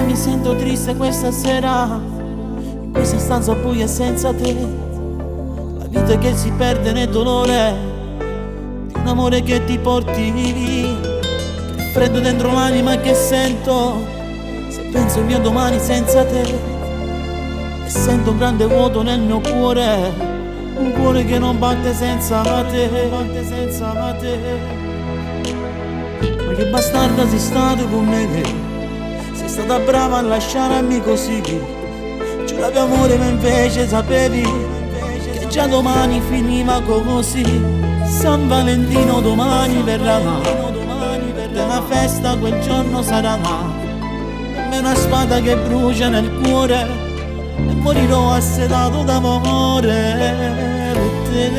mi sento triste questa sera, in questa stanza buia senza te. La vita che si perde nel dolore di un amore che ti porti via. Che freddo dentro l'anima che sento se penso al mio domani senza te. E sento un grande vuoto nel mio cuore, un cuore che non batte senza te, batte senza te. Ma che bastarda sei stato con me, sei stata brava a lasciarmi così. Giuravi amore ma invece sapevi che già domani finiva così. San Valentino domani verrà, per una festa quel giorno sarà. Per me una spada che brucia nel cuore e morirò assedato d'amore. Che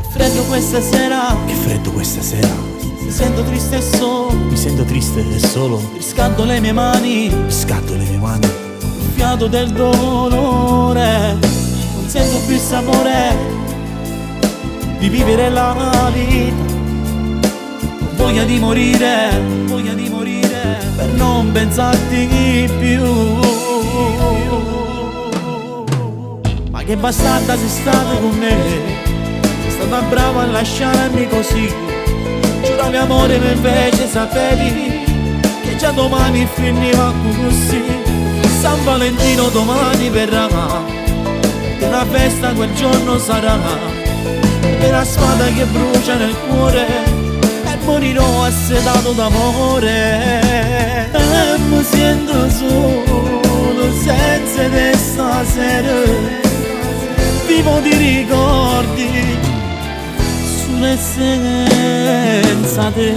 freddo questa sera, che freddo questa sera, mi sento triste e solo, mi sento triste e solo, riscaldo le mie mani, scatto le mie mani, il fiato del dolore, non sento più il sapore di vivere la vita, ho voglia di morire per non pensarti più. Ma che bastarda sei stata con me, sei stata brava a lasciarmi così. Giuravi amore ma invece sapevi che già domani finiva così. San Valentino domani verrà, e una festa quel giorno sarà. E la spada che brucia nel cuore e morirò assedato d'amore. E mi sento solo senza te stasera, vivo di ricordi solo e senza te.